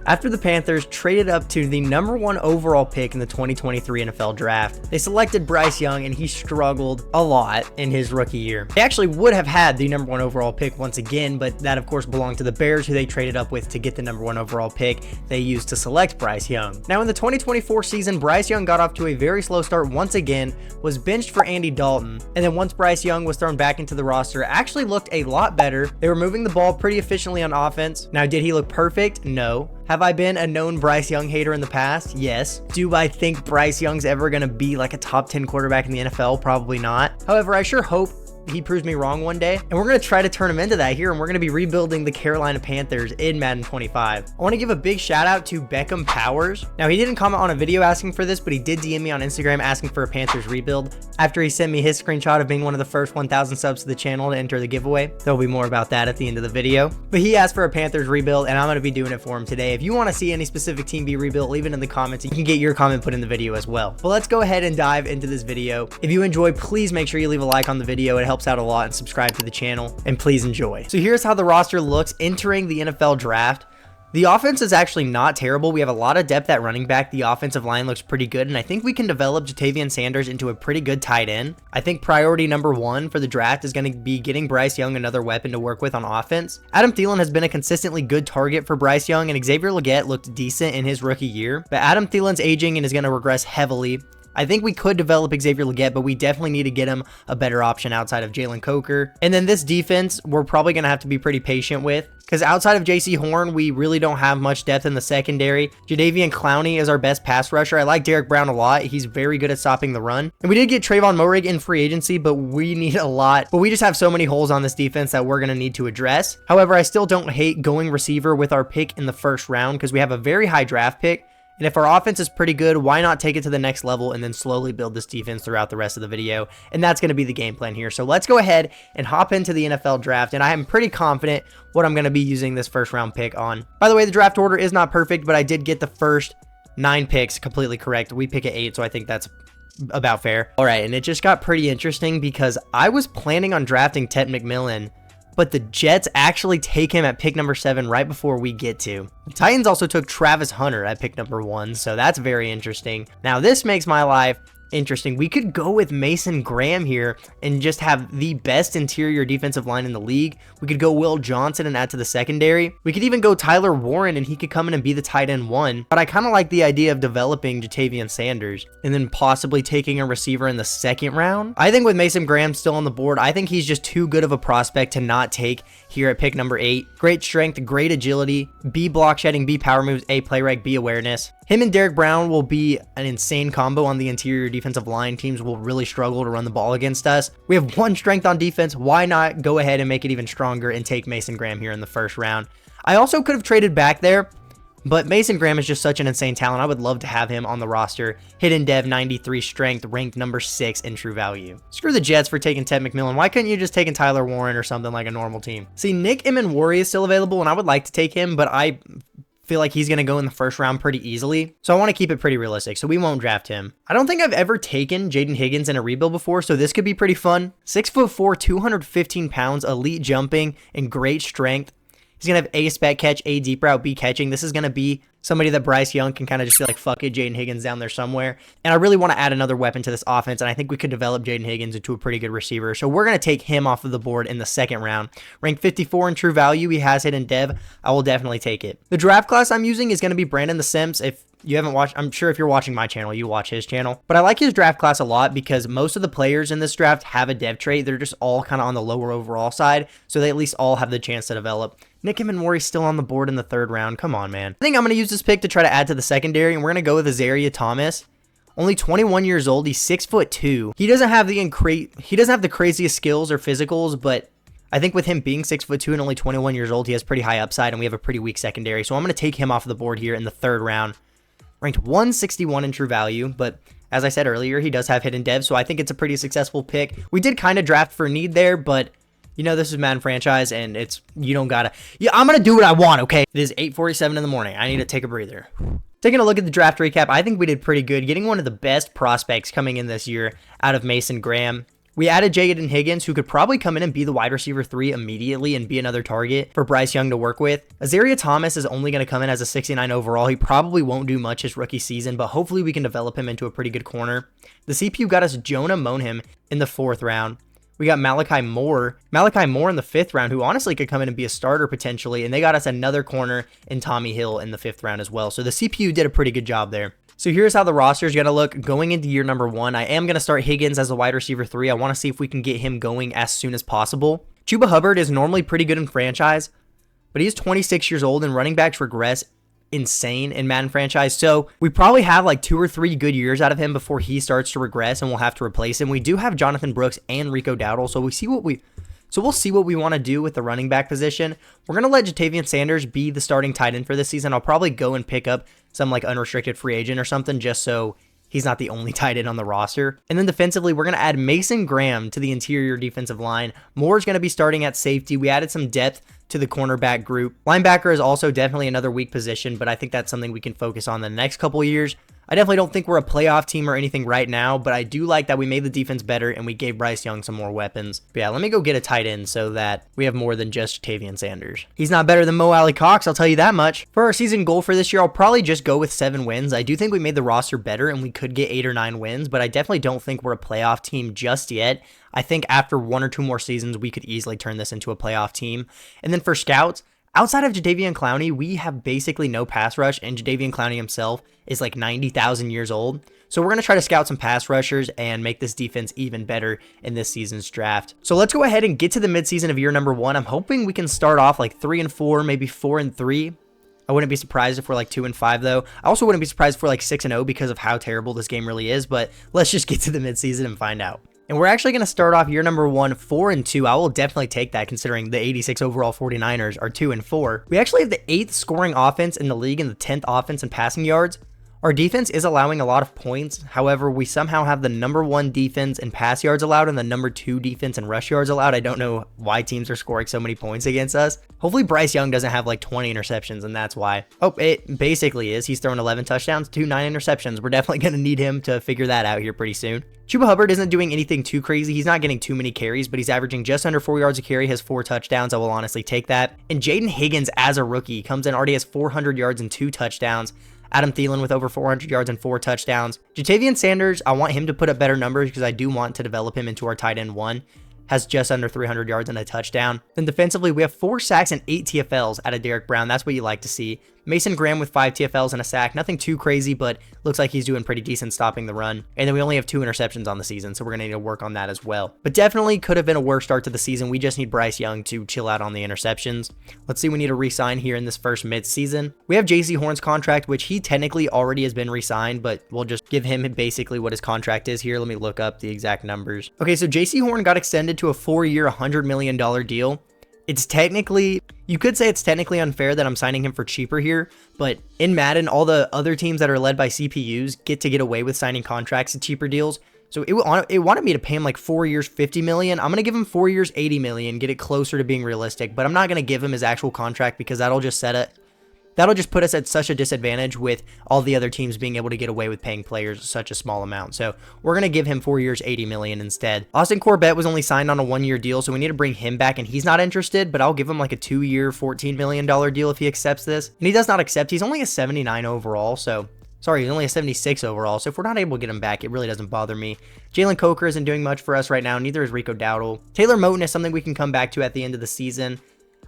After the Panthers traded up to the #1 overall pick in the 2023 NFL Draft, they selected Bryce Young, and he struggled a lot in his rookie year. They actually would have had the #1 overall pick once again, but that of course belonged to the Bears, who they traded up with to get the #1 overall pick they used to select Bryce Young. Now in the 2024 season, Bryce Young got off to a very slow start once again, was benched for Andy Dalton, and then once Bryce Young was thrown back into the roster, actually looked a lot better. They were moving the ball pretty efficiently on offense. Now, did he look perfect? No. Have I been a known Bryce Young hater in the past? Yes. Do I think Bryce Young's ever going to be like a top 10 quarterback in the NFL? Probably not. However, I sure hope he proves me wrong one day, and we're going to try to turn him into that here, and we're going to be rebuilding the Carolina Panthers in Madden 25. I want to give a big shout out to Beckham Powers. Now, he didn't comment on a video asking for this, but he did DM me on Instagram asking for a Panthers rebuild after he sent me his screenshot of being one of the first 1,000 subs to the channel to enter the giveaway. There'll be more about that at the end of the video, but he asked for a Panthers rebuild, and I'm going to be doing it for him today. If you want to see any specific team be rebuilt, leave it in the comments. You can get your comment put in the video as well. But let's go ahead and dive into this video. If you enjoy, please make sure you leave a like on the video. It helps out a lot, and subscribe to the channel, and please enjoy. So here's how the roster looks entering the NFL draft. The offense is actually not terrible. We have a lot of depth at running back. The offensive line looks pretty good, and I think we can develop Ja'Tavion Sanders into a pretty good tight end. I think priority #1 for the draft is going to be getting Bryce Young another weapon to work with on offense. Adam Thielen has been a consistently good target for Bryce Young, and Xavier Legette looked decent in his rookie year, but Adam Thielen's aging and is going to regress heavily. I think we could develop Xavier Legette, but we definitely need to get him a better option outside of Jalen Coker. And then this defense, we're probably going to have to be pretty patient with, because outside of JC Horn, we really don't have much depth in the secondary. Jadeveon Clowney is our best pass rusher. I like Derek Brown a lot. He's very good at stopping the run. And we did get Trayvon Moehrig in free agency, but we need a lot. But we just have so many holes on this defense that we're going to need to address. However, I still don't hate going receiver with our pick in the first round, because we have a very high draft pick. And if our offense is pretty good, why not take it to the next level and then slowly build this defense throughout the rest of the video? And that's going to be the game plan here. So let's go ahead and hop into the NFL draft. And I am pretty confident what I'm going to be using this first round pick on. By the way, the draft order is not perfect, but I did get the first 9 picks completely correct. We pick at 8, so I think that's about fair. All right, and it just got pretty interesting because I was planning on drafting Ted McMillan, but the Jets actually take him at pick #7 right before we get to. The Titans also took Travis Hunter at pick #1, so that's very interesting. Now, this makes my life interesting. We could go with Mason Graham here and just have the best interior defensive line in the league. We could go Will Johnson and add to the secondary. We could even go Tyler Warren, and he could come in and be the tight end 1. But I kind of like the idea of developing Ja'Tavion Sanders and then possibly taking a receiver in the 2nd round. I think with Mason Graham still on the board, I think he's just too good of a prospect to not take here at pick #8. Great strength, great agility, B block shedding, B power moves, A play rec, B awareness. Him and Derek Brown will be an insane combo on the interior defensive line. Teams will really struggle to run the ball against us. We have 1 strength on defense. Why not go ahead and make it even stronger and take Mason Graham here in the 1st round? I also could have traded back there, but Mason Graham is just such an insane talent. I would love to have him on the roster. Hidden dev, 93 strength, ranked #6 in true value. Screw the Jets for taking Ted McMillan. Why couldn't you just take Tyler Warren or something like a normal team? See, Nick Emmanwori is still available, and I would like to take him, but I feel like he's going to go in the 1st round pretty easily. So I want to keep it pretty realistic, so we won't draft him. I don't think I've ever taken Jaden Higgins in a rebuild before, so this could be pretty fun. 6'4", 215 pounds, elite jumping, and great strength. He's going to have A spec catch, A deep route, B catching. This is going to be somebody that Bryce Young can kind of just be like, fuck it, Jaden Higgins down there somewhere. And I really want to add another weapon to this offense, and I think we could develop Jaden Higgins into a pretty good receiver. So we're going to take him off of the board in the 2nd round. Ranked 54 in true value. He has hidden dev. I will definitely take it. The draft class I'm using is going to be Brandon the Sims. If you haven't watched, I'm sure if you're watching my channel, you watch his channel. But I like his draft class a lot because most of the players in this draft have a dev trait. They're just all kind of on the lower overall side, so they at least all have the chance to develop. Nick Emmanwori's still on the board in the 3rd round. Come on, man. I think I'm going to use this pick to try to add to the secondary, and we're going to go with Azaria Thomas. Only 21 years old. He's 6'2". He doesn't have the craziest skills or physicals, but I think with him being 6'2" and only 21 years old, he has pretty high upside, and we have a pretty weak secondary. So I'm going to take him off of the board here in the 3rd round. Ranked 161 in true value, but as I said earlier, he does have hidden dev, so I think it's a pretty successful pick. We did kind of draft for need there, but you know, this is Madden franchise, and you don't gotta, I'm gonna do what I want, okay? It is 8:47 in the morning. I need to take a breather. Taking a look at the draft recap, I think we did pretty good, getting one of the best prospects coming in this year out of Mason Graham. We added Jaden Higgins, who could probably come in and be the wide receiver 3 immediately and be another target for Bryce Young to work with. Azaria Thomas is only going to come in as a 69 overall. He probably won't do much his rookie season, but hopefully we can develop him into a pretty good corner. The CPU got us Jonah Monham in the 4th round. We got Malachi Moore in the 5th round, who honestly could come in and be a starter potentially. And they got us another corner in Tommy Hill in the 5th round as well. So the CPU did a pretty good job there. So here's how the roster is going to look going into year number 1. I am going to start Higgins as a wide receiver 3. I want to see if we can get him going as soon as possible. Chuba Hubbard is normally pretty good in franchise, but he's 26 years old and running backs regress insane in Madden franchise. So we probably have like 2 or 3 good years out of him before he starts to regress and we'll have to replace him. We do have Jonathan Brooks and Rico Dowdle, so we'll see what we want to do with the running back position. We're going to let Ja'Tavion Sanders be the starting tight end for this season. I'll probably go and pick up some like unrestricted free agent or something just so he's not the only tight end on the roster. And then defensively, we're going to add Mason Graham to the interior defensive line. Moore's going to be starting at safety. We added some depth to the cornerback group. Linebacker is also definitely another weak position, but I think that's something we can focus on the next couple of years. I definitely don't think we're a playoff team or anything right now, but I do like that we made the defense better and we gave Bryce Young some more weapons. But yeah, let me go get a tight end so that we have more than just Ja'Tavion Sanders. He's not better than Mo Alley Cox, I'll tell you that much. For our season goal for this year, I'll probably just go with 7 wins. I do think we made the roster better and we could get 8 or 9 wins, but I definitely don't think we're a playoff team just yet. I think after 1 or 2 more seasons, we could easily turn this into a playoff team. And then for scouts, outside of Jadeveon Clowney, we have basically no pass rush, and Jadeveon Clowney himself is like 90,000 years old. So we're going to try to scout some pass rushers and make this defense even better in this season's draft. So let's go ahead and get to the midseason of year number 1. I'm hoping we can start off like 3-4, maybe 4-3. I wouldn't be surprised if we're like 2-5 though. I also wouldn't be surprised if we're like 6-0 because of how terrible this game really is, but let's just get to the midseason and find out. And we're actually going to start off year number 1, 4-2. I will definitely take that considering the 86 overall 49ers are 2-4. We actually have the 8th scoring offense in the league and the 10th offense in passing yards. Our defense is allowing a lot of points. However, we somehow have the number 1 defense in pass yards allowed and the number 2 defense in rush yards allowed. I don't know why teams are scoring so many points against us. Hopefully Bryce Young doesn't have like 20 interceptions and that's why. Oh, it basically is. He's thrown 11 touchdowns, 9 interceptions. We're definitely going to need him to figure that out here pretty soon. Chuba Hubbard isn't doing anything too crazy. He's not getting too many carries, but he's averaging just under 4 yards a carry, has 4 touchdowns. I will honestly take that. And Jaden Higgins as a rookie comes in, already has 400 yards and 2 touchdowns. Adam Thielen with over 400 yards and 4 touchdowns. Ja'Tavion Sanders, I want him to put up better numbers because I do want to develop him into our tight end 1. Has just under 300 yards and a touchdown. Then defensively, we have 4 sacks and 8 TFLs out of Derek Brown. That's what you like to see. Mason Graham with 5 TFLs and a sack. Nothing too crazy, but looks like he's doing pretty decent stopping the run. And then we only have 2 interceptions on the season, so we're going to need to work on that as well. But definitely could have been a worse start to the season. We just need Bryce Young to chill out on the interceptions. Let's see, we need to re-sign here in this first mid-season. We have JC Horn's contract, which he technically already has been re-signed, but we'll just give him basically what his contract is here. Let me look up the exact numbers. Okay, so JC Horn got extended to a 4-year, $100 million deal. It's technically, you could say it's technically unfair that I'm signing him for cheaper here, but in Madden, all the other teams that are led by CPUs get away with signing contracts at cheaper deals. So it wanted me to pay him like 4 years, $50 million. I'm going to give him 4 years, $80 million, get it closer to being realistic, but I'm not going to give him his actual contract because that'll just put us at such a disadvantage with all the other teams being able to get away with paying players such a small amount. So we're going to give him 4 years, $80 million instead. Austin Corbett was only signed on a 1-year deal, so we need to bring him back, and he's not interested, but I'll give him like a 2-year, $14 million deal if he accepts this. And he does not accept. He's only a 79 overall, so... Sorry, he's only a 76 overall, so if we're not able to get him back, it really doesn't bother me. Jalen Coker isn't doing much for us right now, neither is Rico Dowdle. Taylor Moton is something we can come back to at the end of the season.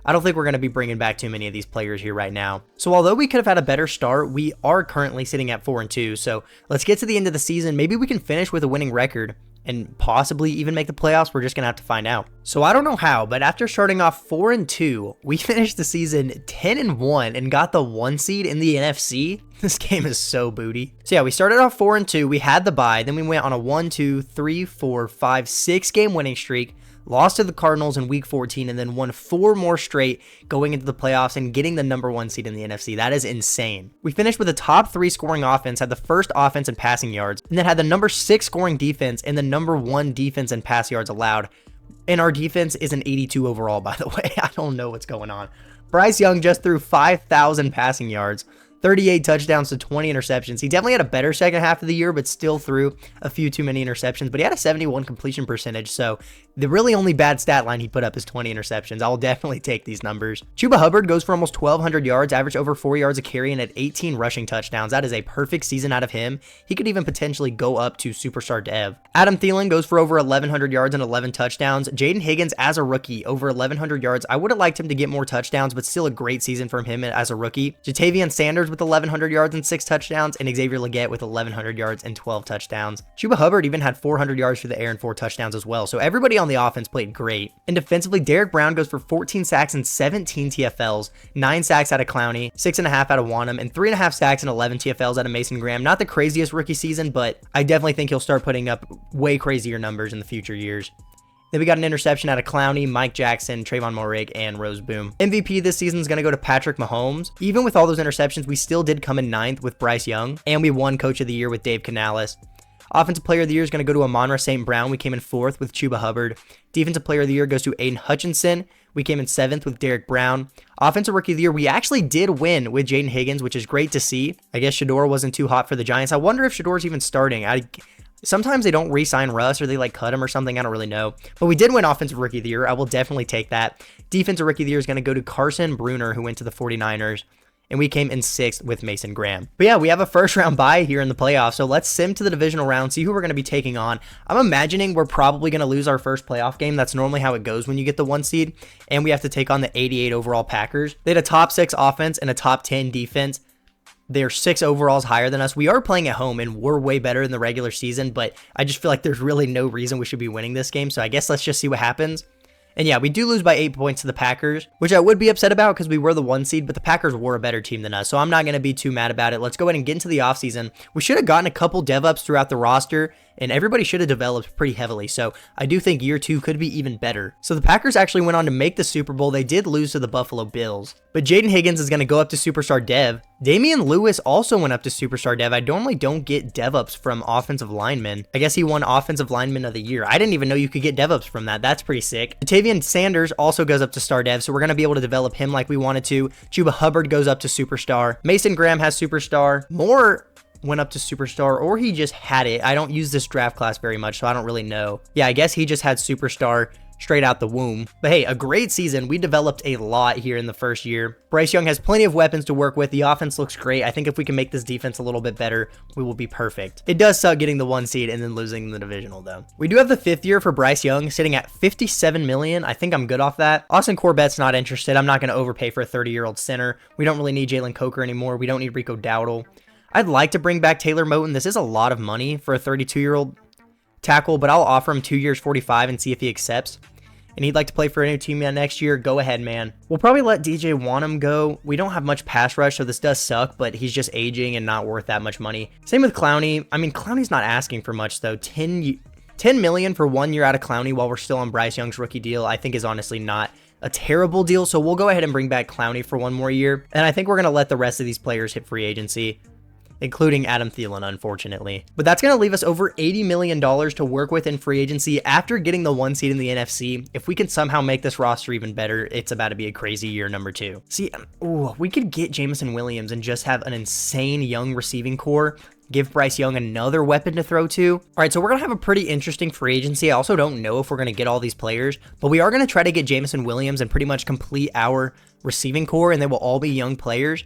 I don't think we're going to be bringing back too many of these players here right now. So although we could have had a better start, we are currently sitting at 4-2. So let's get to the end of the season. Maybe we can finish with a winning record and possibly even make the playoffs. We're just going to have to find out. So I don't know how, but after starting off 4-2, we finished the season 10-1 and got the 1 seed in the NFC. This game is so booty. So yeah, we started off 4-2. We had the bye. Then we went on a 1, 2, 3, 4, 5, 6 game winning streak. Lost to the Cardinals in week 14 and then won 4 more straight going into the playoffs and getting the number 1 seed in the NFC. That is insane. We finished with a top 3 scoring offense, had the first offense in passing yards, and then had the number 6 scoring defense and the number 1 defense in pass yards allowed. And our defense is an 82 overall, by the way. I don't know what's going on. Bryce Young just threw 5,000 passing yards, 38 touchdowns to 20 interceptions. He definitely had a better second half of the year, but still threw a few too many interceptions. But he had a 71 completion percentage, so the really only bad stat line he put up is 20 interceptions. I'll definitely take these numbers. Chuba Hubbard goes for almost 1,200 yards, averaged over 4 yards a carry, and had 18 rushing touchdowns. That is a perfect season out of him. He could even potentially go up to superstar dev. Adam Thielen goes for over 1,100 yards and 11 touchdowns. Jaden Higgins as a rookie, over 1,100 yards. I would have liked him to get more touchdowns, but still a great season from him as a rookie. Jatavian Sanders with 1,100 yards and 6 touchdowns, and Xavier Legette with 1,100 yards and 12 touchdowns. Chuba Hubbard even had 400 yards through the air and 4 touchdowns as well. So everybody on the offense played great. And defensively, Derek Brown goes for 14 sacks and 17 TFLs, 9 sacks out of Clowney, 6.5 out of Wanham, and 3.5 sacks and 11 TFLs out of Mason Graham. Not the craziest rookie season, but I definitely think he'll start putting up way crazier numbers in the future years. Then we got an interception out of Clowney, Mike Jackson, Trayvon Moehrig, and Rose Boom. MVP this season is going to go to Patrick Mahomes. Even with all those interceptions, we still did come in 9th with Bryce Young, and we won Coach of the Year with Dave Canales. Offensive Player of the Year is going to go to Amon-Ra St. Brown. We came in 4th with Chuba Hubbard. Defensive Player of the Year goes to Aiden Hutchinson. We came in 7th with Derek Brown. Offensive Rookie of the Year, we actually did win with Jaden Higgins, which is great to see. I guess Shador wasn't too hot for the Giants. I wonder if Shador's even starting. Sometimes they don't re-sign Russ or they like cut him or something. I don't really know. But we did win Offensive Rookie of the Year. I will definitely take that. Defensive Rookie of the Year is going to go to Carson Bruner, who went to the 49ers. And we came in 6th with Mason Graham. But yeah, we have a first round bye here in the playoffs. So let's sim to the divisional round, see who we're going to be taking on. I'm imagining we're probably going to lose our first playoff game. That's normally how it goes when you get the 1 seed. And we have to take on the 88 overall Packers. They had a top 6 offense and a top 10 defense. They're 6 overalls higher than us. We are playing at home and we're way better in the regular season, but I just feel like there's really no reason we should be winning this game. So I guess let's just see what happens. And yeah, we do lose by 8 points to the Packers, which I would be upset about because we were the 1 seed, but the Packers were a better team than us. So I'm not going to be too mad about it. Let's go ahead and get into the offseason. We should have gotten a couple dev-ups throughout the roster, and everybody should have developed pretty heavily. So I do think year 2 could be even better. So the Packers actually went on to make the Super Bowl. They did lose to the Buffalo Bills, but Jaden Higgins is going to go up to Superstar Dev. Damian Lewis also went up to Superstar Dev. I normally don't get dev-ups from offensive linemen. I guess he won Offensive Lineman of the Year. I didn't even know you could get dev-ups from that. That's pretty sick. Jatavian Sanders also goes up to Star Dev, so we're going to be able to develop him like we wanted to. Chuba Hubbard goes up to Superstar. Mason Graham has Superstar. Moore went up to Superstar, or he just had it. I don't use this draft class very much, so I don't really know. Yeah, I guess he just had Superstar straight out the womb. But hey, a great season. We developed a lot here in the first year. Bryce Young has plenty of weapons to work with. The offense looks great. I think if we can make this defense a little bit better, we will be perfect. It does suck getting the 1 seed and then losing the divisional though. We do have the 5th year for Bryce Young sitting at $57 million. I think I'm good off that. Austin Corbett's not interested. I'm not going to overpay for a 30-year-old center. We don't really need Jalen Coker anymore. We don't need Rico Dowdle. I'd like to bring back Taylor Moton. This is a lot of money for a 32-year-old tackle, but I'll offer him 2 years, 45, and see if he accepts. And he'd like to play for a new team next year. Go ahead, man. We'll probably let DJ Wanham go. We don't have much pass rush, so this does suck, but he's just aging and not worth that much money. Same with Clowney. I mean, Clowney's not asking for much, though. $10 million for 1 year out of Clowney while we're still on Bryce Young's rookie deal, I think is honestly not a terrible deal. So we'll go ahead and bring back Clowney for 1 more year. And I think we're going to let the rest of these players hit free agency, including Adam Thielen, unfortunately. But that's going to leave us over $80 million to work with in free agency after getting the 1 seed in the NFC. If we can somehow make this roster even better, it's about to be a crazy year number 2. See, we could get Jameson Williams and just have an insane young receiving core. Give Bryce Young another weapon to throw to. All right, so we're going to have a pretty interesting free agency. I also don't know if we're going to get all these players, but we are going to try to get Jameson Williams and pretty much complete our receiving core, and they will all be young players.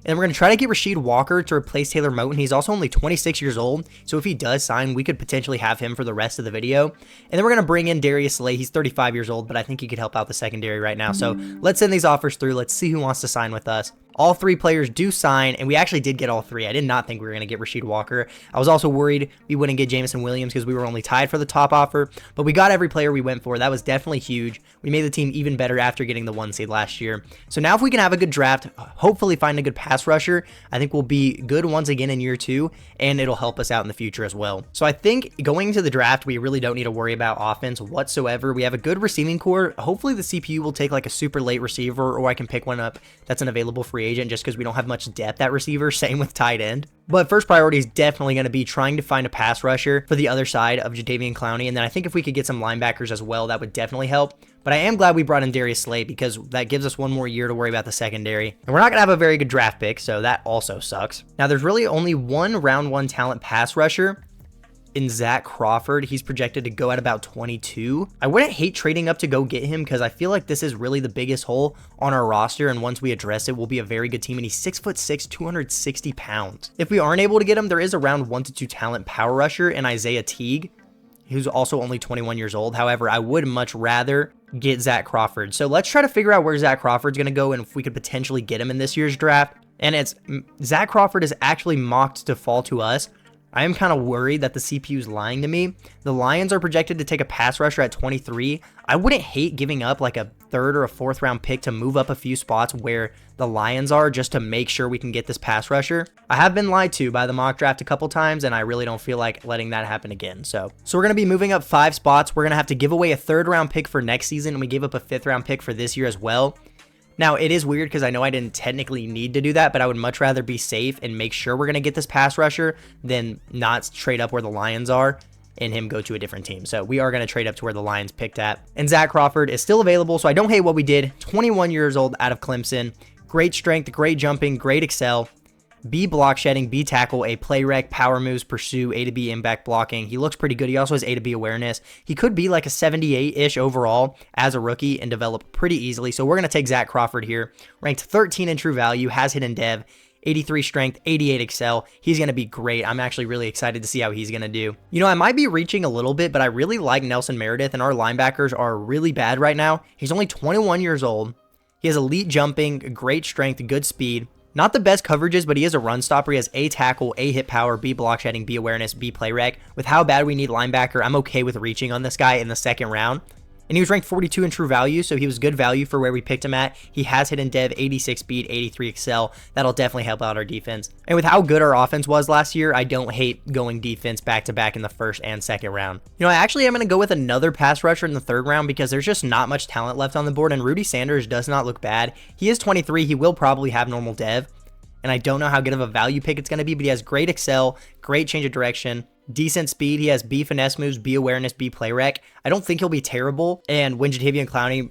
And we're going to try to get Rasheed Walker to replace Taylor Moton. He's also only 26 years old, so if he does sign, we could potentially have him for the rest of the video. And then we're going to bring in Darius Slay. He's 35 years old, but I think he could help out the secondary right now. So let's send these offers through. Let's see who wants to sign with us. All 3 players do sign, and we actually did get all 3. I did not think we were going to get Rasheed Walker. I was also worried we wouldn't get Jameson Williams because we were only tied for the top offer, but we got every player we went for. That was definitely huge. We made the team even better after getting the 1 seed last year. So now if we can have a good draft, hopefully find a good pass rusher, I think we'll be good once again in year 2, and it'll help us out in the future as well. So I think going into the draft, we really don't need to worry about offense whatsoever. We have a good receiving core. Hopefully the CPU will take like a super late receiver, or I can pick one up that's an available free agent just because we don't have much depth at receiver. Same with tight end. But first priority is definitely going to be trying to find a pass rusher for the other side of Jadeveon Clowney. And then I think if we could get some linebackers as well, that would definitely help. But I am glad we brought in Darius Slay because that gives us one more year to worry about the secondary. And we're not going to have a very good draft pick, so that also sucks. Now, there's really only one round 1 talent pass rusher in Zach Crawford. He's projected to go at about 22. I wouldn't hate trading up to go get him because I feel like this is really the biggest hole on our roster, and once we address it, we'll be a very good team. And he's 6'6", 260 pounds. If we aren't able to get him, there is a round 1 to 2 talent power rusher in Isaiah Teague, who's also only 21 years old. However, I would much rather get Zach Crawford. So let's try to figure out where Zach Crawford's going to go and if we could potentially get him in this year's draft. And Zach Crawford is actually mocked to fall to us. I am kind of worried that the CPU is lying to me. The Lions are projected to take a pass rusher at 23. I wouldn't hate giving up like a 3rd or a 4th round pick to move up a few spots where the Lions are just to make sure we can get this pass rusher. I have been lied to by the mock draft a couple times, and I really don't feel like letting that happen again. So we're going to be moving up 5 spots. We're going to have to give away a 3rd round pick for next season, and we gave up a 5th round pick for this year as well. Now, it is weird because I know I didn't technically need to do that, but I would much rather be safe and make sure we're going to get this pass rusher than not trade up where the Lions are and him go to a different team. So we are going to trade up to where the Lions picked at. And Zach Crawford is still available, so I don't hate what we did. 21 years old out of Clemson. Great strength, great jumping, great excel. B block shedding, B tackle, A play rec, power moves, pursue, A to B impact blocking. He looks pretty good. He also has A to B awareness. He could be like a 78-ish overall as a rookie and develop pretty easily. So we're going to take Zach Crawford here. Ranked 13 in true value, has hidden dev, 83 strength, 88 excel. He's going to be great. I'm actually really excited to see how he's going to do. You know, I might be reaching a little bit, but I really like Nelson Meredith, and our linebackers are really bad right now. He's only 21 years old. He has elite jumping, great strength, good speed. Not the best coverages, but he is a run stopper. He has A tackle, A hit power, B block shedding, B awareness, B play rec. With how bad we need linebacker, I'm okay with reaching on this guy in the 2nd round. And he was ranked 42 in true value, so he was good value for where we picked him at. He has hidden dev, 86 speed, 83 excel. That'll definitely help out our defense. And with how good our offense was last year, I don't hate going defense back-to-back in the 1st and 2nd round. You know, I actually am going to go with another pass rusher in the 3rd round because there's just not much talent left on the board, and Rudy Sanders does not look bad. He is 23. He will probably have normal dev. And I don't know how good of a value pick it's going to be, but he has great excel, great change of direction, decent speed. He has B finesse moves, B awareness, B play rec. I don't think he'll be terrible. And when Jadeveon Clowney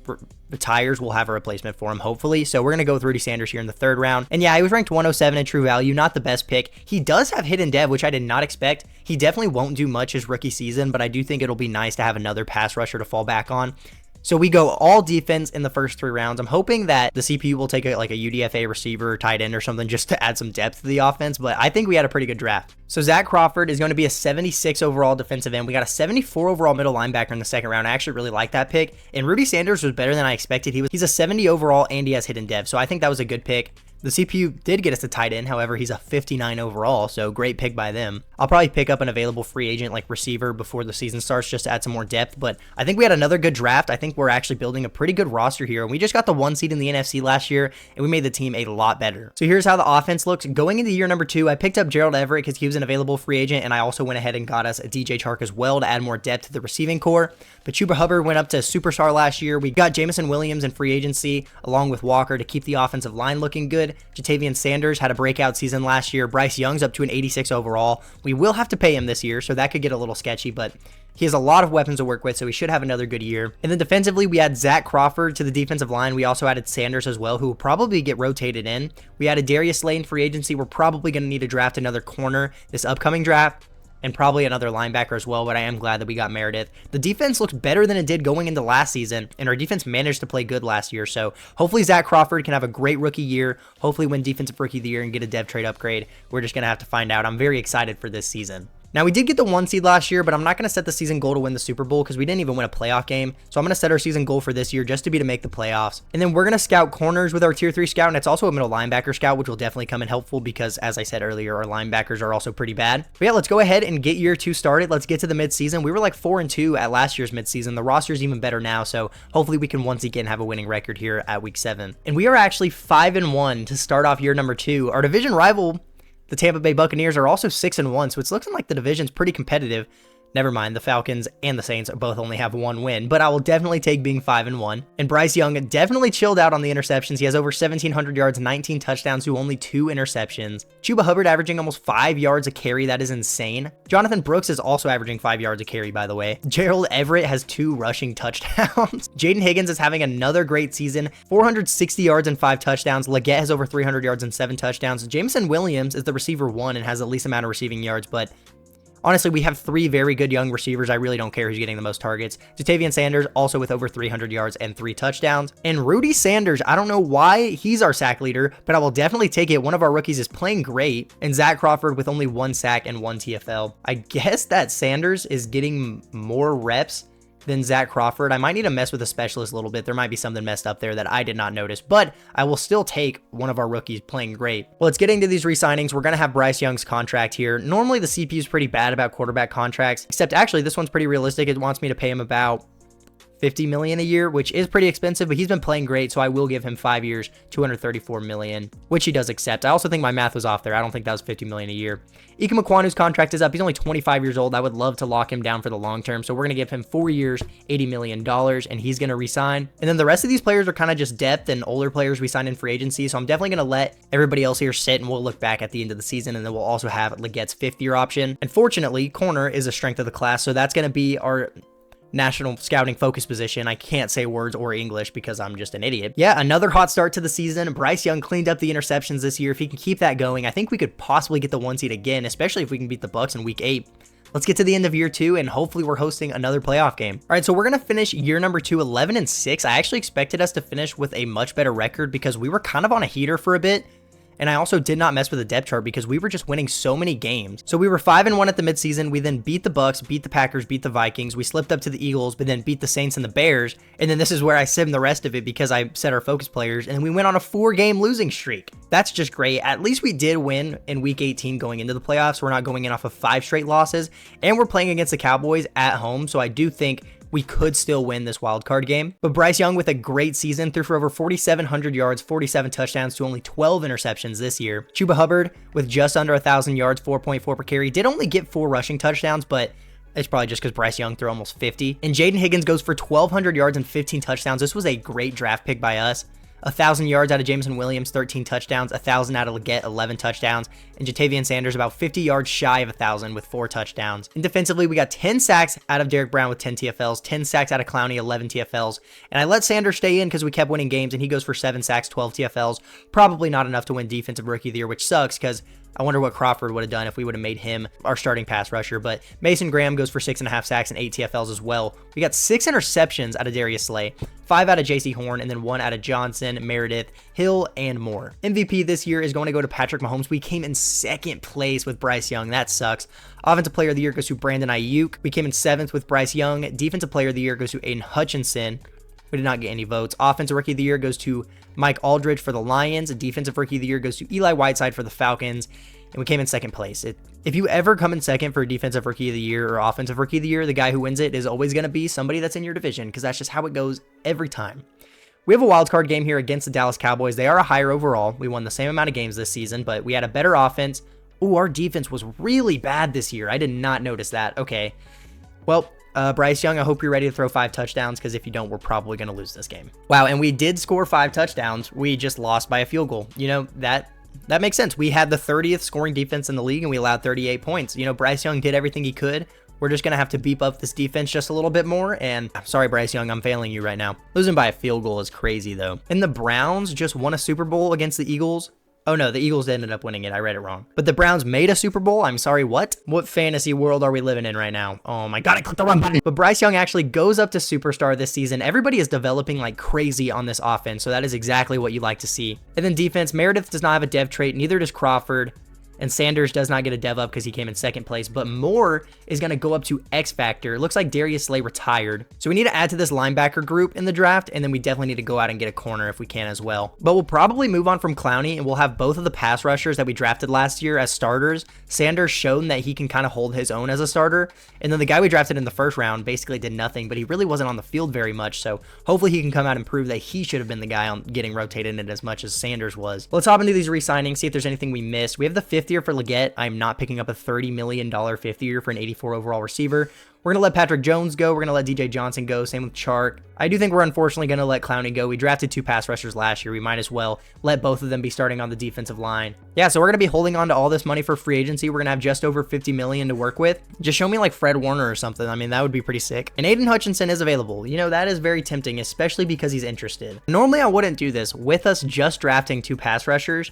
retires, we'll have a replacement for him, hopefully. So we're going to go with Rudy Sanders here in the 3rd round. And yeah, he was ranked 107 in true value, not the best pick. He does have hidden dev, which I did not expect. He definitely won't do much his rookie season, but I do think it'll be nice to have another pass rusher to fall back on. So we go all defense in the first 3 rounds. I'm hoping that the CPU will take like a UDFA receiver or tight end or something just to add some depth to the offense, but I think we had a pretty good draft. So Zach Crawford is going to be a 76 overall defensive end. We got a 74 overall middle linebacker in the 2nd round. I actually really like that pick. And Rudy Sanders was better than I expected. He's a 70 overall and he has hidden dev. So I think that was a good pick. The CPU did get us a tight end, however, he's a 59 overall, so great pick by them. I'll probably pick up an available free agent like receiver before the season starts just to add some more depth, but I think we had another good draft. I think we're actually building a pretty good roster here, and we just got the 1 seed in the NFC last year, and we made the team a lot better. So here's how the offense looks. Going into year number 2, I picked up Gerald Everett because he was an available free agent, and I also went ahead and got us a DJ Chark as well to add more depth to the receiving core. But Chuba Hubbard went up to superstar last year. We got Jamison Williams in free agency, along with Walker to keep the offensive line looking good. Jatavian Sanders had a breakout season last year. Bryce Young's up to an 86 overall. We will have to pay him this year, so that could get a little sketchy, but he has a lot of weapons to work with, so he should have another good year. And then defensively, we had Zach Crawford to the defensive line. We also added Sanders as well, who will probably get rotated in. We added Darius Slay in free agency. We're probably going to need to draft another corner this upcoming draft, and probably another linebacker as well, but I am glad that we got Meredith. The defense looks better than it did going into last season, and our defense managed to play good last year, so hopefully Zach Crawford can have a great rookie year, hopefully win Defensive Rookie of the Year and get a dev trade upgrade. We're just going to have to find out. I'm very excited for this season. Now, we did get the 1 seed last year, but I'm not going to set the season goal to win the Super Bowl because we didn't even win a playoff game. So I'm going to set our season goal for this year just to make the playoffs. And then we're going to scout corners with our tier 3 scout, and it's also a middle linebacker scout, which will definitely come in helpful because, as I said earlier, our linebackers are also pretty bad. But yeah, let's go ahead and get year 2 started. Let's get to the midseason. We were like 4-2 at last year's midseason. The roster's even better now, so hopefully we can once again have a winning record here at week 7. And we are actually 5-1 to start off year number 2. Our division rival, the Tampa Bay Buccaneers, are also 6-1, so it's looking like the division's pretty competitive. Never mind, the Falcons and the Saints both only have 1 win, but I will definitely take being 5-1. And Bryce Young definitely chilled out on the interceptions. He has over 1,700 yards, 19 touchdowns to only 2 interceptions. Chuba Hubbard averaging almost 5 yards a carry. That is insane. Jonathan Brooks is also averaging 5 yards a carry, by the way. Gerald Everett has 2 rushing touchdowns. Jaden Higgins is having another great season, 460 yards and 5 touchdowns. Leggett has over 300 yards and 7 touchdowns. Jameson Williams is the receiver 1 and has the least amount of receiving yards, but honestly, we have 3 very good young receivers. I really don't care who's getting the most targets. Jatavian Sanders also with over 300 yards and 3 touchdowns. And Rudy Sanders, I don't know why he's our sack leader, but I will definitely take it. One of our rookies is playing great. And Zach Crawford with only 1 sack and 1 TFL. I guess that Sanders is getting more reps than Zach Crawford. I might need to mess with a specialist a little bit. There might be something messed up there that I did not notice, but I will still take one of our rookies playing great. Well, let's get into these re-signings. We're going to have Bryce Young's contract here. Normally the CPU is pretty bad about quarterback contracts, except actually this one's pretty realistic. It wants me to pay him about $50 million a year, which is pretty expensive, but he's been playing great, so I will give him 5 years, $234 million, which he does accept. I also think my math was off there. I don't think that was $50 million a year. Ike Makwanu's contract is up. He's only 25 years old. I would love to lock him down for the long term, so we're going to give him 4 years, $80 million, and he's going to resign. And then the rest of these players are kind of just depth and older players we signed in free agency, so I'm definitely going to let everybody else here sit, and we'll look back at the end of the season, and then we'll also have Legette's 5th-year option. And fortunately, corner is a strength of the class, so that's going to be our national scouting focus position. I can't say words or English because I'm just an idiot. Yeah, another hot start to the season. Bryce Young cleaned up the interceptions this year. If he can keep that going, I think we could possibly get the 1 seed again, especially if we can beat the Bucs in week 8. Let's get to the end of year 2 and hopefully we're hosting another playoff game. All right, so we're going to finish year number 2, 11-6. I actually expected us to finish with a much better record because we were kind of on a heater for a bit. And I also did not mess with the depth chart because we were just winning so many games. So we were 5-1 at the midseason. We then beat the Bucs, beat the Packers, beat the Vikings. We slipped up to the Eagles, but then beat the Saints and the Bears. And then this is where I simmed the rest of it because I set our focus players. And then we went on a 4-game losing streak. That's just great. At least we did win in week 18 going into the playoffs. We're not going in off of 5 straight losses. And we're playing against the Cowboys at home. So I do think we could still win this wild card game. But Bryce Young with a great season, threw for over 4,700 yards, 47 touchdowns to only 12 interceptions this year. Chuba Hubbard with just under 1,000 yards, 4.4 per carry, did only get 4 rushing touchdowns, but it's probably just because Bryce Young threw almost 50. And Jaden Higgins goes for 1,200 yards and 15 touchdowns. This was a great draft pick by us. 1,000 yards out of Jameson Williams, 13 touchdowns, 1,000 out of Leggett, 11 touchdowns, and Jatavian Sanders about 50 yards shy of 1,000 with 4 touchdowns. And defensively, we got 10 sacks out of Derek Brown with 10 TFLs, 10 sacks out of Clowney, 11 TFLs, and I let Sanders stay in because we kept winning games, and he goes for 7 sacks, 12 TFLs. Probably not enough to win Defensive Rookie of the Year, which sucks because I wonder what Crawford would have done if we would have made him our starting pass rusher, but Mason Graham goes for 6.5 sacks and 8 TFLs as well. We got 6 interceptions out of Darius Slay, 5 out of JC Horn, and then 1 out of Johnson, Meredith, Hill, and more. MVP this year is going to go to Patrick Mahomes. We came in 2nd place with Bryce Young. That sucks. Offensive Player of the Year goes to Brandon Ayuk. We came in 7th with Bryce Young. Defensive Player of the Year goes to Aiden Hutchinson. We did not get any votes. Offensive Rookie of the Year goes to Mike Aldridge for the Lions. Defensive Rookie of the Year goes to Eli Whiteside for the Falcons. And we came in 2nd place. If you ever come in 2nd for Defensive Rookie of the Year or Offensive Rookie of the Year, the guy who wins it is always going to be somebody that's in your division because that's just how it goes every time. We have a wild card game here against the Dallas Cowboys. They are a higher overall. We won the same amount of games this season, but we had a better offense. Ooh, our defense was really bad this year. I did not notice that. Okay. Well, Bryce Young, I hope you're ready to throw 5 touchdowns because if you don't, we're probably going to lose this game. Wow, and we did score 5 touchdowns. We just lost by a field goal. You know, that makes sense. We had the 30th scoring defense in the league and we allowed 38 points. You know, Bryce Young did everything he could. We're just going to have to beef up this defense just a little bit more. And I'm sorry, Bryce Young, I'm failing you right now. Losing by a field goal is crazy, though. And the Browns just won a Super Bowl against the Eagles. Oh no, the Eagles ended up winning it. I read it wrong. But the Browns made a Super Bowl? I'm sorry, what? What fantasy world are we living in right now? Oh my god, I clicked the wrong button. But Bryce Young actually goes up to superstar this season. Everybody is developing like crazy on this offense, so that is exactly what you like to see. And then defense, Meredith does not have a dev trait, neither does Crawford. And Sanders does not get a dev up because he came in 2nd place, but Moore is going to go up to X Factor. It looks like Darius Slay retired. So we need to add to this linebacker group in the draft, and then we definitely need to go out and get a corner if we can as well. But we'll probably move on from Clowney, and we'll have both of the pass rushers that we drafted last year as starters. Sanders shown that he can kind of hold his own as a starter, and then the guy we drafted in the 1st round basically did nothing, but he really wasn't on the field very much, so hopefully he can come out and prove that he should have been the guy on getting rotated in it as much as Sanders was. Let's hop into these re-signings, see if there's anything we missed. We have the 5th fifth year for Leggett. I'm not picking up a $30 million fifth year for an 84 overall receiver. We're going to let Patrick Jones go. We're going to let DJ Johnson go. Same with Chark. I do think we're unfortunately going to let Clowney go. We drafted 2 pass rushers last year. We might as well let both of them be starting on the defensive line. Yeah, so we're going to be holding on to all this money for free agency. We're going to have just over $50 million to work with. Just show me like Fred Warner or something. I mean, that would be pretty sick. And Aiden Hutchinson is available. You know, that is very tempting, especially because he's interested. Normally, I wouldn't do this with us just drafting 2 pass rushers.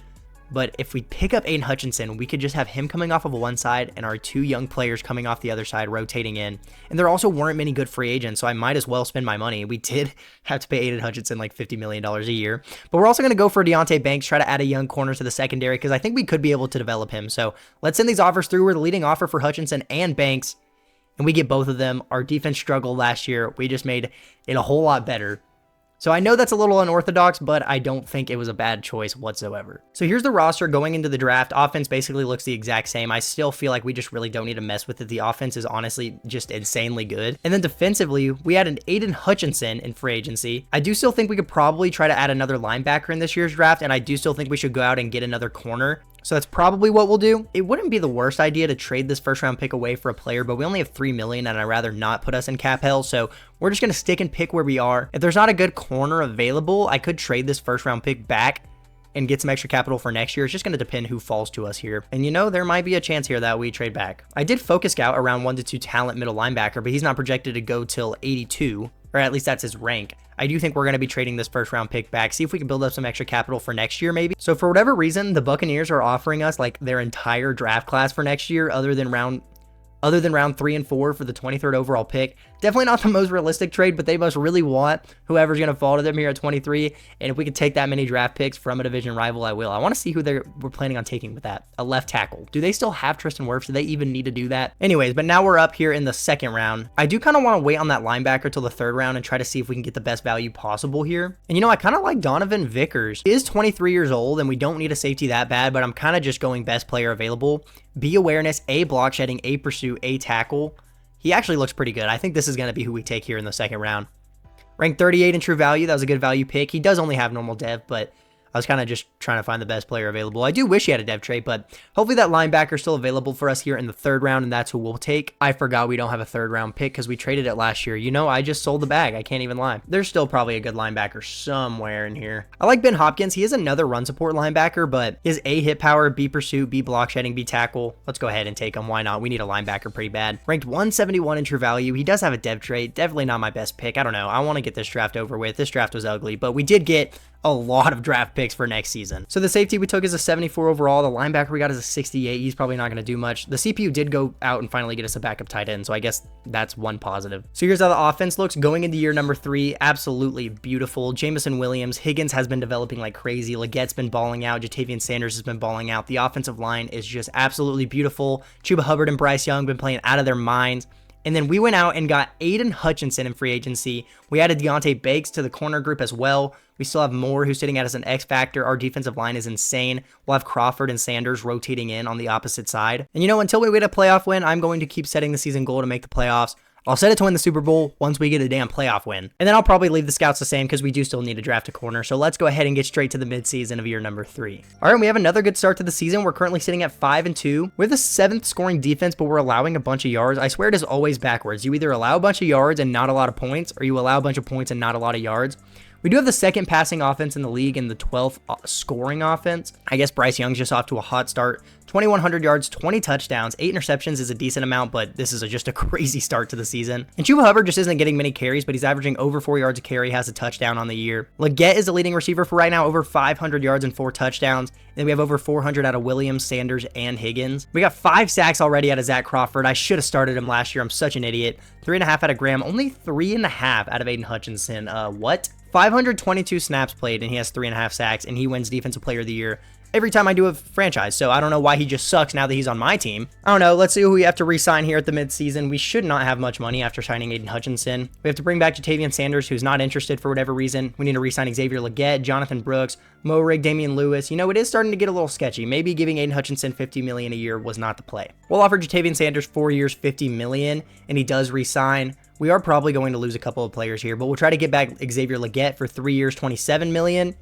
But if we pick up Aiden Hutchinson, we could just have him coming off of one side and our 2 young players coming off the other side, rotating in. And there also weren't many good free agents, so I might as well spend my money. We did have to pay Aiden Hutchinson like $50 million a year. But we're also going to go for Deontay Banks, try to add a young corner to the secondary, because I think we could be able to develop him. So let's send these offers through. We're the leading offer for Hutchinson and Banks, and we get both of them. Our defense struggled last year. We just made it a whole lot better. So I know that's a little unorthodox, but I don't think it was a bad choice whatsoever. So here's the roster going into the draft. Offense basically looks the exact same. I still feel like we just really don't need to mess with it. The offense is honestly just insanely good. And then defensively, we added Aiden Hutchinson in free agency. I do still think we could probably try to add another linebacker in this year's draft, and I do still think we should go out and get another corner. So that's probably what we'll do. It wouldn't be the worst idea to trade this first round pick away for a player, but we only have $3 million and I'd rather not put us in cap hell. So we're just going to stick and pick where we are. If there's not a good corner available, I could trade this first round pick back and get some extra capital for next year. It's just going to depend who falls to us here. And you know, there might be a chance here that we trade back. I did focus scout around 1 to 2 talent middle linebacker, but he's not projected to go till 82, or at least that's his rank. I do think we're going to be trading this first round pick back, see if we can build up some extra capital for next year maybe. So for whatever reason, the Buccaneers are offering us like their entire draft class for next year other than round 3 and 4 for the 23rd overall pick. Definitely not the most realistic trade, but they must really want whoever's going to fall to them here at 23. And if we could take that many draft picks from a division rival, I will. I want to see who we're planning on taking with that. A left tackle. Do they still have Tristan Wirfs? Do they even need to do that? Anyways, but now we're up here in the second round. I do kind of want to wait on that linebacker till the third round and try to see if we can get the best value possible here. And you know, I kind of like Donovan Vickers. He is 23 years old and we don't need a safety that bad, but I'm kind of just going best player available. B awareness, A block shedding, A pursuit, A tackle. He actually looks pretty good. I think this is going to be who we take here in the second round. Ranked 38 in true value. That was a good value pick. He does only have normal dev, but I was kind of just trying to find the best player available. I do wish he had a dev trait, but hopefully that linebacker is still available for us here in the third round, and that's who we'll take. I forgot we don't have a third round pick because we traded it last year. You know, I just sold the bag. I can't even lie. There's still probably a good linebacker somewhere in here. I like Ben Hopkins. He is another run support linebacker, but his A hit power, B pursuit, B block shedding, B tackle. Let's go ahead and take him. Why not? We need a linebacker pretty bad. Ranked 171 in true value. He does have a dev trait. Definitely not my best pick. I don't know. I want to get this draft over with. This draft was ugly, but we did get a lot of draft picks for next season. So the safety we took is a 74 overall. The linebacker we got is a 68. He's probably not going to do much. The CPU did go out and finally get us a backup tight end, so I guess that's one positive. So here's how the offense looks going into year number 3. Absolutely beautiful. Jamison Williams, Higgins has been developing like crazy. Legette's been balling out. Jatavian Sanders has been balling out. The offensive line is just absolutely beautiful. Chuba Hubbard and Bryce Young been playing out of their minds. And then we went out and got Aiden Hutchinson in free agency. We added Deontay Banks to the corner group as well. We still have Moore who's sitting at as an X factor. Our defensive line is insane. We'll have Crawford and Sanders rotating in on the opposite side. And you know, until we get a playoff win, I'm going to keep setting the season goal to make the playoffs. I'll set it to win the Super Bowl once we get a damn playoff win. And then I'll probably leave the scouts the same because we do still need to draft a corner. So let's go ahead and get straight to the midseason of year number 3. All right, we have another good start to the season. We're currently sitting at 5-2. We're the 7th scoring defense, but we're allowing a bunch of yards. I swear it is always backwards. You either allow a bunch of yards and not a lot of points, or you allow a bunch of points and not a lot of yards. We do have the 2nd passing offense in the league and the 12th scoring offense. I guess Bryce Young's just off to a hot start. 2,100 yards, 20 touchdowns, 8 interceptions is a decent amount, but this is just a crazy start to the season. And Chuba Hubbard just isn't getting many carries, but he's averaging over 4 yards a carry, has a touchdown on the year. Leggett is the leading receiver for right now, over 500 yards and 4 touchdowns. Then we have over 400 out of Williams, Sanders, and Higgins. We got 5 sacks already out of Zach Crawford. I should have started him last year. I'm such an idiot. 3.5 out of Graham, only 3.5 out of Aiden Hutchinson. What? 522 snaps played, and he has 3.5 sacks, and he wins Defensive Player of the Year every time I do a franchise, so I don't know why he just sucks now that he's on my team. I don't know. Let's see who we have to re-sign here at the midseason. We should not have much money after signing Aiden Hutchinson. We have to bring back Jatavian Sanders, who's not interested for whatever reason. We need to re-sign Xavier Leggett, Jonathan Brooks, Mo Rig, Damian Lewis. You know, it is starting to get a little sketchy. Maybe giving Aiden Hutchinson $50 million a year was not the play. We'll offer Jatavian Sanders 4 years, $50 million, and he does re-sign. We are probably going to lose a couple of players here, but we'll try to get back Xavier Leggett for 3 years, $27 million.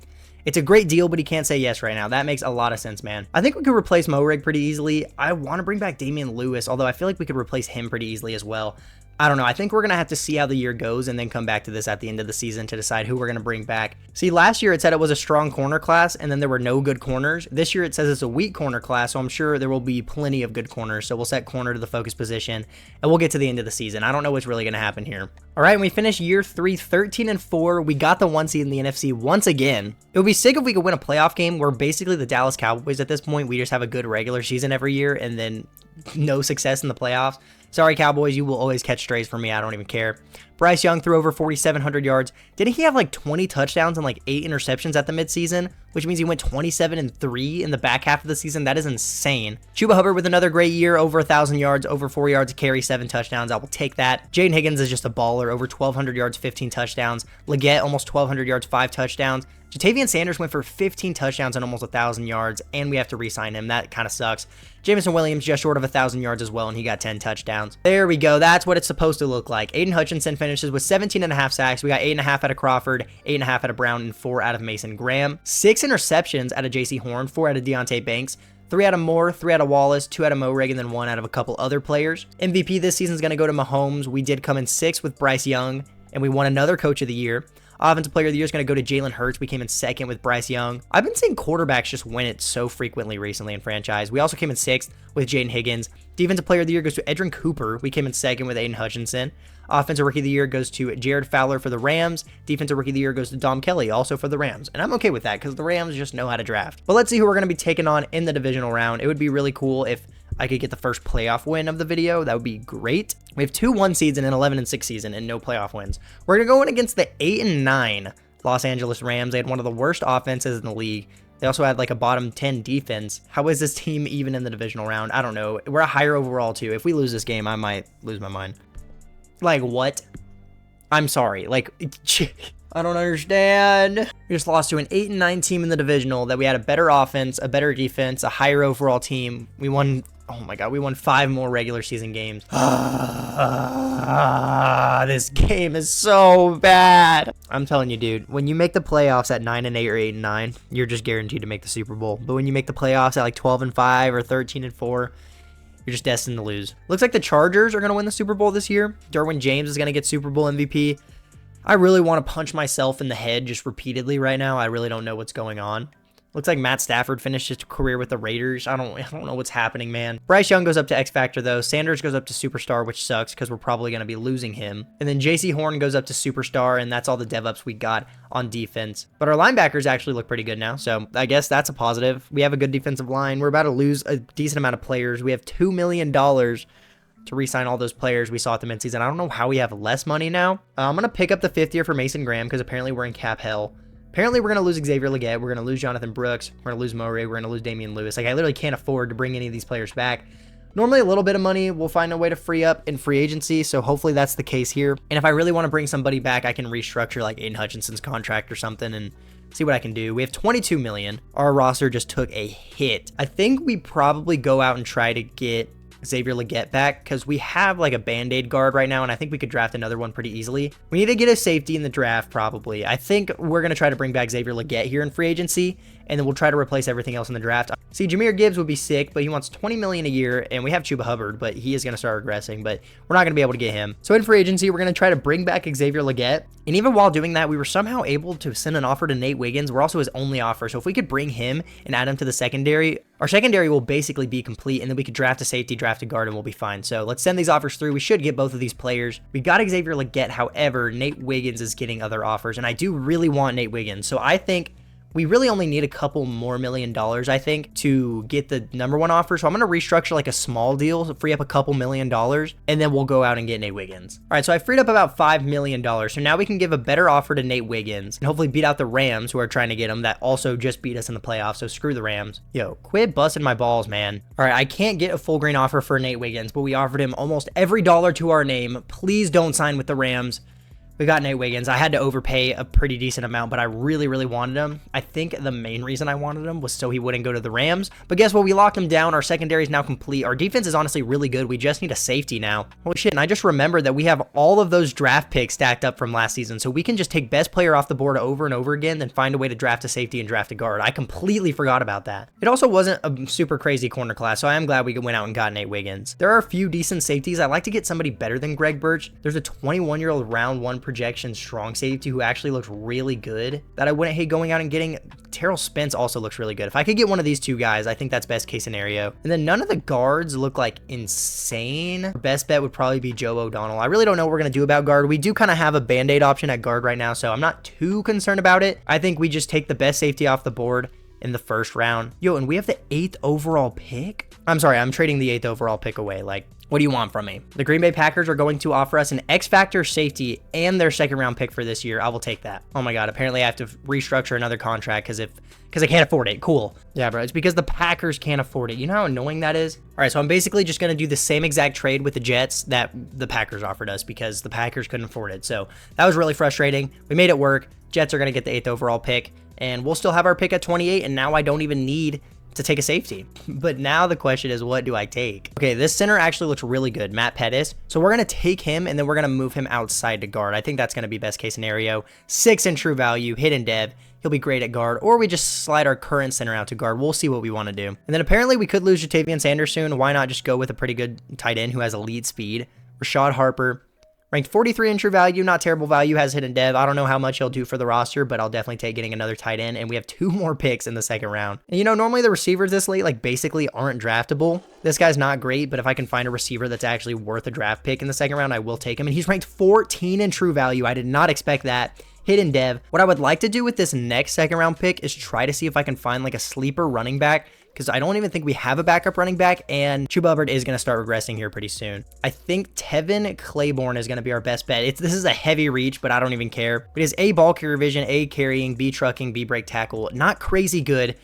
It's a great deal, but he can't say yes right now. That makes a lot of sense, man. I think we could replace Morig pretty easily. I want to bring back Damian Lewis, although I feel like we could replace him pretty easily as well. I don't know. I think we're going to have to see how the year goes and then come back to this at the end of the season to decide who we're going to bring back. See, last year it said it was a strong corner class and then there were no good corners. This year it says it's a weak corner class, so I'm sure there will be plenty of good corners. So we'll set corner to the focus position and we'll get to the end of the season. I don't know what's really going to happen here. All right, and we finished year 3, 13-4. We got the 1 seed in the NFC once again. It would be sick if we could win a playoff game. We're basically the Dallas Cowboys at this point. We just have a good regular season every year and then no success in the playoffs. Sorry, Cowboys, you will always catch strays for me. I don't even care. Bryce Young threw over 4,700 yards. Didn't he have like 20 touchdowns and like 8 interceptions at the midseason? Which means he went 27-3 in the back half of the season. That is insane. Chuba Hubbard with another great year, over 1,000 yards, over 4 yards a carry, 7 touchdowns. I will take that. Jaden Higgins is just a baller, over 1,200 yards, 15 touchdowns. Leggett, almost 1,200 yards, 5 touchdowns. Jatavian Sanders went for 15 touchdowns and almost 1,000 yards, and we have to re-sign him. That kind of sucks. Jameson Williams just short of 1,000 yards as well, and he got 10 touchdowns. There we go. That's what it's supposed to look like. Aiden Hutchinson finishes with 17.5 sacks. We got 8.5 out of Crawford, 8.5 out of Brown, and 4 out of Mason Graham. 6 interceptions out of JC Horn, 4 out of Deontay Banks, 3 out of Moore, 3 out of Wallace, 2 out of Morig, and then 1 out of a couple other players. MVP this season is going to go to Mahomes. We did come in 6th with Bryce Young, and we won another Coach of the Year. Offensive Player of the Year is going to go to Jalen Hurts. We came in 2nd with Bryce Young. I've been seeing quarterbacks just win it so frequently recently in franchise. We also came in 6th with Jaden Higgins. Defensive Player of the Year goes to Edrin Cooper. We came in 2nd with Aiden Hutchinson. Offensive Rookie of the Year goes to Jared Fowler for the Rams. Defensive Rookie of the Year goes to Dom Kelly, also for the Rams. And I'm okay with that because the Rams just know how to draft. But let's see who we're going to be taking on in the divisional round. It would be really cool if I could get the first playoff win of the video. That would be great. We have 2 1 seeds and an 11-6 season and no playoff wins. We're going to go in against the 8-9 Los Angeles Rams. They had one of the worst offenses in the league. They also had like a bottom 10 defense. How is this team even in the divisional round? I don't know. We're a higher overall too. If we lose this game, I might lose my mind. Like what? I'm sorry. Like, I don't understand. We just lost to an 8-9 team in the divisional that we had a better offense, a better defense, a higher overall team. We won, oh my God, we won 5 more regular season games. This game is so bad. I'm telling you, dude, when you make the playoffs at 9-8 or 8-9, you're just guaranteed to make the Super Bowl. But when you make the playoffs at like 12-5 or 13-4, you're just destined to lose. Looks like the Chargers are going to win the Super Bowl this year. Derwin James is going to get Super Bowl MVP. I really want to punch myself in the head just repeatedly right now. I really don't know what's going on. Looks like Matt Stafford finished his career with the Raiders. I don't know what's happening, man. Bryce Young goes up to X Factor, though. Sanders goes up to Superstar, which sucks because we're probably going to be losing him. And then JC Horn goes up to Superstar, and that's all the dev-ups we got on defense. But our linebackers actually look pretty good now, so I guess that's a positive. We have a good defensive line. We're about to lose a decent amount of players. We have $2 million to re-sign all those players we saw at the midseason. I don't know how we have less money now. I'm going to pick up the 5th year for Mason Graham because apparently we're in cap hell. Apparently, we're going to lose Xavier Leggett. We're going to lose Jonathan Brooks. We're going to lose Murray. We're going to lose Damian Lewis. Like, I literally can't afford to bring any of these players back. Normally, a little bit of money we'll find a way to free up in free agency, so hopefully that's the case here. And if I really want to bring somebody back, I can restructure, like, Aiden Hutchinson's contract or something and see what I can do. We have $22 million. Our roster just took a hit. I think we probably go out and try to get Xavier Leggett back because we have like a band-aid guard right now and I think we could draft another one pretty easily. We need to get a safety in the draft probably. I think we're going to try to bring back Xavier Leggett here in free agency and then we'll try to replace everything else in the draft. See, Jahmyr Gibbs would be sick, but he wants $20 million a year and we have Chuba Hubbard, but he is going to start regressing, but we're not going to be able to get him. So in free agency, we're going to try to bring back Xavier Leggett. And even while doing that, we were somehow able to send an offer to Nate Wiggins. We're also his only offer. So if we could bring him and add him to the secondary, our secondary will basically be complete and then we could draft a safety, draft a guard, and we'll be fine. So let's send these offers through. We should get both of these players. We got Xavier Leggett. However, Nate Wiggins is getting other offers and I do really want Nate Wiggins. So I think we really only need a couple more $1 million, I think, to get the #1 offer. So I'm going to restructure like a small deal to free up a couple $1 million, and then we'll go out and get Nate Wiggins. All right, so I freed up about $5 million. So now we can give a better offer to Nate Wiggins and hopefully beat out the Rams who are trying to get him that also just beat us in the playoffs. So screw the Rams. Yo, quit busting my balls, man. All right, I can't get a full grain offer for Nate Wiggins, but we offered him almost every dollar to our name. Please don't sign with the Rams. We got Nate Wiggins. I had to overpay a pretty decent amount, but I really, really wanted him. I think the main reason I wanted him was so he wouldn't go to the Rams. But guess what? We locked him down. Our secondary is now complete. Our defense is honestly really good. We just need a safety now. Holy shit. And I just remembered that we have all of those draft picks stacked up from last season. So we can just take best player off the board over and over again, then find a way to draft a safety and draft a guard. I completely forgot about that. It also wasn't a super crazy corner class, so I am glad we went out and got Nate Wiggins. There are a few decent safeties. I'd like to get somebody better than Greg Birch. There's a 21-year-old round 1 projection strong safety who actually looks really good that I wouldn't hate going out and getting. Terrell Spence also looks really good. If I could get one of these two guys, I think that's best case scenario. And then none of the guards look like insane. Our best bet would probably be Joe O'Donnell. I really don't know what we're going to do about guard. We do kind of have a band-aid option at guard right now, so I'm not too concerned about it. I think we just take the best safety off the board in the first round. Yo, and we have the 8th overall pick? I'm sorry, I'm trading the 8th overall pick away. Like, what do you want from me? The Green Bay Packers are going to offer us an X-Factor safety and their 2nd round pick for this year. I will take that. Oh my God, apparently I have to restructure another contract because I can't afford it. Cool. Yeah, bro, it's because the Packers can't afford it. You know how annoying that is? All right, so I'm basically just going to do the same exact trade with the Jets that the Packers offered us because the Packers couldn't afford it. So that was really frustrating. We made it work. Jets are going to get the 8th overall pick, and we'll still have our pick at 28, and now I don't even need to take a safety. But now the question is, what do I take? Okay, this center actually looks really good, Matt Pettis. So we're going to take him and then we're going to move him outside to guard. I think that's going to be best case scenario. 6 in true value, hidden dev. He'll be great at guard, or we just slide our current center out to guard. We'll see what we want to do. And then apparently we could lose Jatavian Sanders soon. Why not just go with a pretty good tight end who has elite speed? Rashad Harper, ranked 43 in true value, not terrible value, has hidden dev. I don't know how much he'll do for the roster, but I'll definitely take getting another tight end. And we have 2 more picks in the 2nd round. And you know, normally the receivers this late, like, basically aren't draftable. This guy's not great, but if I can find a receiver that's actually worth a draft pick in the 2nd round, I will take him. And he's ranked 14 in true value. I did not expect that. Hidden dev. What I would like to do with this next 2nd round pick is try to see if I can find like a sleeper running back, because I don't even think we have a backup running back, and Chuba Hubbard is going to start regressing here pretty soon. I think Tevin Claiborne is going to be our best bet. This is a heavy reach, but I don't even care. It is A, ball carrier vision, A, carrying, B, trucking, B, break tackle. Not crazy good,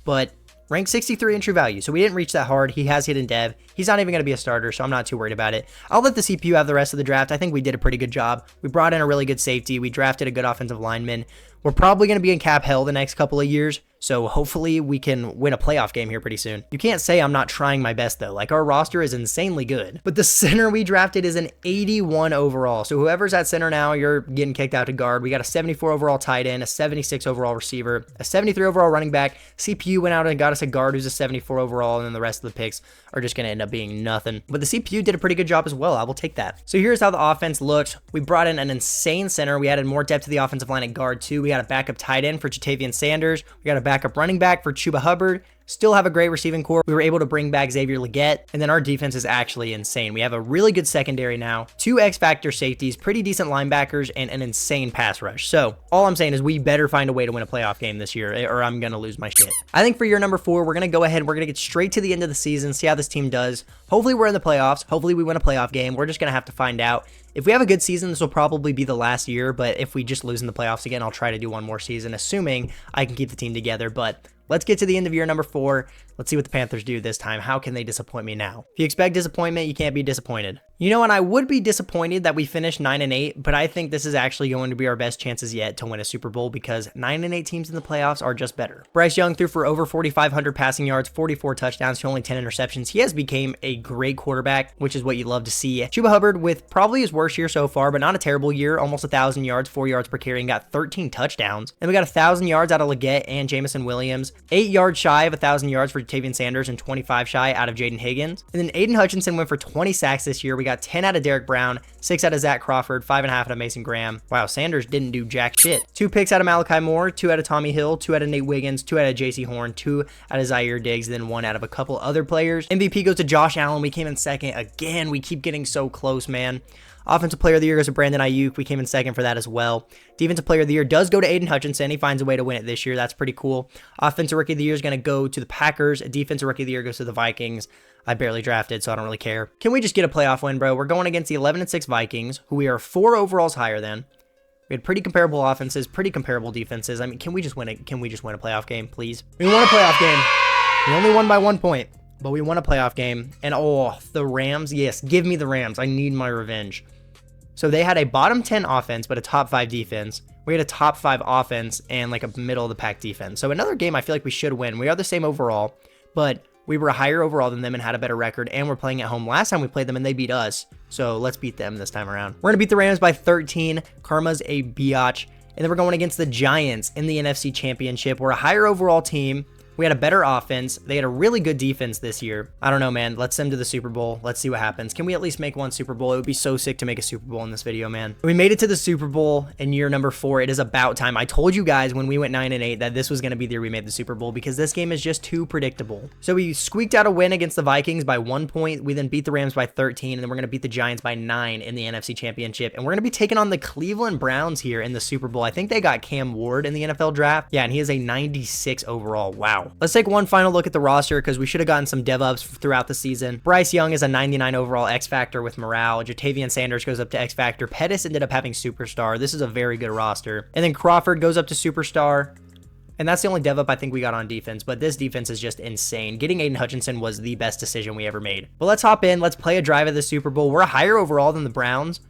but ranked 63 in true value, so we didn't reach that hard. He has hidden dev. He's not even going to be a starter, so I'm not too worried about it. I'll let the CPU have the rest of the draft. I think we did a pretty good job. We brought in a really good safety. We drafted a good offensive lineman. We're probably going to be in cap hell the next couple of years, so hopefully we can win a playoff game here pretty soon. You can't say I'm not trying my best, though. Like, our roster is insanely good. But the center we drafted is an 81 overall, so whoever's at center now, you're getting kicked out to guard. We got a 74 overall tight end, a 76 overall receiver, a 73 overall running back. CPU went out and got us a guard who's a 74 overall, and then the rest of the picks are just going to end up being nothing. But the CPU did a pretty good job as well. I will take that. So here's how the offense looked. We brought in an insane center. We added more depth to the offensive line at guard, too. We got a backup tight end for Jatavian Sanders. We got a backup running back for Chuba Hubbard. Still have a great receiving core. We were able to bring back Xavier Legette, and then our defense is actually insane. We have a really good secondary now, 2 X-Factor safeties, pretty decent linebackers, and an insane pass rush. So all I'm saying is we better find a way to win a playoff game this year, or I'm going to lose my shit. I think for year number 4, we're going to go ahead and we're going to get straight to the end of the season, see how this team does. Hopefully we're in the playoffs. Hopefully we win a playoff game. We're just going to have to find out. If we have a good season, this will probably be the last year, but if we just lose in the playoffs again, I'll try to do one more season, assuming I can keep the team together. But let's get to the end of year number 4. Let's see what the Panthers do this time. How can they disappoint me now? If you expect disappointment, you can't be disappointed. You know, and I would be disappointed that we finished 9-8, but I think this is actually going to be our best chances yet to win a Super Bowl because 9-8 teams in the playoffs are just better. Bryce Young threw for over 4,500 passing yards, 44 touchdowns to only 10 interceptions. He has become a great quarterback, which is what you love to see. Chuba Hubbard with probably his worst year so far, but not a terrible year. Almost 1,000 yards, 4 yards per carry, and got 13 touchdowns. Then we got 1,000 yards out of Legette and Jamison Williams, 8 yards shy of 1,000 yards for Jatavian Sanders, and 25 shy out of Jaden Higgins. And then Aiden Hutchinson went for 20 sacks this year. We got 10 out of Derek Brown, 6 out of Zach Crawford, 5.5 out of Mason Graham. Wow, Sanders didn't do jack shit. 2 picks out of Malachi Moore, 2 out of Tommy Hill, 2 out of Nate Wiggins, 2 out of JC Horn, 2 out of Zaire Diggs, then 1 out of a couple other players. MVP goes to Josh Allen. We came in second. Again, we keep getting so close, man. Offensive Player of the Year goes to Brandon Ayuk. We came in second for that as well. Defensive Player of the Year does go to Aiden Hutchinson. He finds a way to win it this year. That's pretty cool. Offensive Rookie of the Year is going to go to the Packers. Defensive Rookie of the Year goes to the Vikings. I barely drafted, so I don't really care. Can we just get a playoff win, bro? We're going against the 11-6 Vikings, who we are 4 overalls higher than. We had pretty comparable offenses, pretty comparable defenses. I mean, can we just win it? Can we just win a playoff game, please? We won a playoff game. We only won by 1 point, but we won a playoff game. And oh, the Rams. Yes, give me the Rams. I need my revenge. So they had a bottom 10 offense, but a top 5 defense. We had a top 5 offense and like a middle of the pack defense. So another game I feel like we should win. We are the same overall, but we were higher overall than them and had a better record, and we're playing at home. Last time we played them and they beat us, so let's beat them this time around. We're going to beat the Rams by 13. Karma's a biatch. And then we're going against the Giants in the NFC Championship. We're a higher overall team. We had a better offense. They had a really good defense this year. I don't know, man. Let's send them to the Super Bowl. Let's see what happens. Can we at least make one Super Bowl? It would be so sick to make a Super Bowl in this video, man. We made it to the Super Bowl in year number 4. It is about time. I told you guys when we went 9-8 that this was going to be the year we made the Super Bowl because this game is just too predictable. So we squeaked out a win against the Vikings by 1 point. We then beat the Rams by 13, and then we're going to beat the Giants by 9 in the NFC Championship. And we're going to be taking on the Cleveland Browns here in the Super Bowl. I think they got Cam Ward in the NFL draft. Yeah, and he is a 96 overall. Wow. Let's take one final look at the roster because we should have gotten some dev-ups throughout the season. Bryce Young is a 99 overall X Factor with morale. Jatavian Sanders goes up to X Factor. Pettis ended up having Superstar. This is a very good roster. And then Crawford goes up to Superstar. And that's the only dev-up I think we got on defense, but this defense is just insane. Getting Aiden Hutchinson was the best decision we ever made. But let's hop in. Let's play a drive at the Super Bowl. We're higher overall than the Browns.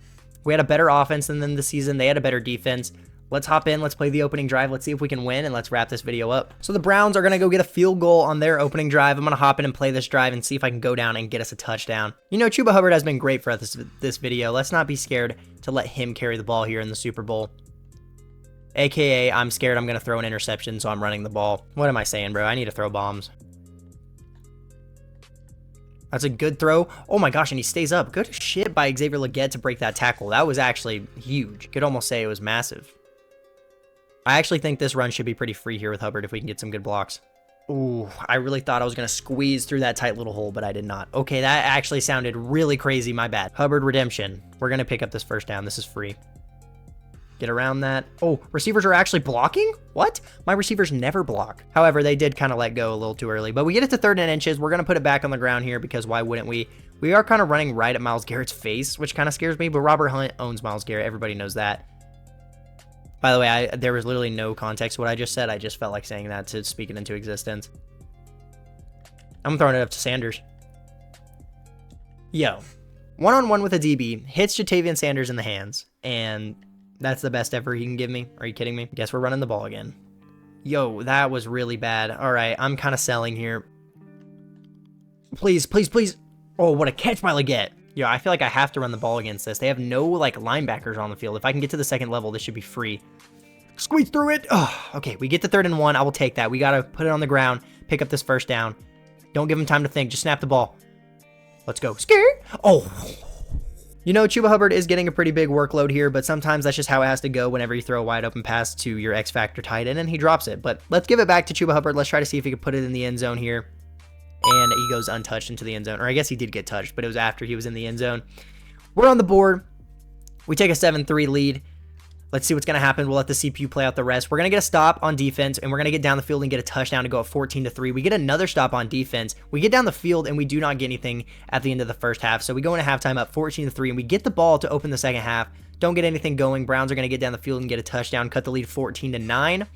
We had a better offense than them this season. They had a better defense. Let's hop in. Let's play the opening drive. Let's see if we can win, and let's wrap this video up. So the Browns are going to go get a field goal on their opening drive. I'm going to hop in and play this drive and see if I can go down and get us a touchdown. You know, Chuba Hubbard has been great for this video. Let's not be scared to let him carry the ball here in the Super Bowl. AKA, I'm scared I'm going to throw an interception, so I'm running the ball. What am I saying, bro? I need to throw bombs. That's a good throw. Oh my gosh, and he stays up. Good shit by Xavier Legette to break that tackle. That was actually huge. Could almost say it was massive. I actually think this run should be pretty free here with Hubbard if we can get some good blocks. Ooh, I really thought I was going to squeeze through that tight little hole, but I did not. Okay, that actually sounded really crazy. My bad. Hubbard redemption. We're going to pick up this first down. This is free. Get around that. Oh, receivers are actually blocking? What? My receivers never block. However, they did kind of let go a little too early, but we get it to 3rd and inches. We're going to put it back on the ground here because why wouldn't we? We are kind of running right at Myles Garrett's face, which kind of scares me, but Robert Hunt owns Myles Garrett. Everybody knows that. By the way, there was literally no context to what I just said. I just felt like saying that to speak it into existence. I'm throwing it up to Sanders. Yo. One-on-one with a DB. Hits Jatavian Sanders in the hands. And that's the best ever he can give me. Are you kidding me? Guess we're running the ball again. Yo, that was really bad. All right, I'm kind of selling here. Please, please, please. Oh, what a catch by Legette. Yo, I feel like I have to run the ball against this. They have no, like, linebackers on the field. If I can get to the 2nd level, this should be free. Squeeze through it. Oh, okay, we get to 3rd and 1. I will take that. We got to put it on the ground, pick up this first down. Don't give him time to think. Just snap the ball. Let's go. Scare. Oh. You know, Chuba Hubbard is getting a pretty big workload here, but sometimes that's just how it has to go whenever you throw a wide open pass to your X Factor tight end, and he drops it. But let's give it back to Chuba Hubbard. Let's try to see if he can put it in the end zone here. And he goes untouched into the end zone. Or I guess he did get touched, but it was after he was in the end zone. We're on the board. We take a 7-3 lead. Let's see what's going to happen. We'll let the CPU play out the rest. We're going to get a stop on defense, and we're going to get down the field and get a touchdown to go up 14-3. We get another stop on defense. We get down the field, and we do not get anything at the end of the first half. So we go into halftime up 14-3, and we get the ball to open the second half. Don't get anything going. Browns are going to get down the field and get a touchdown, cut the lead 14-9.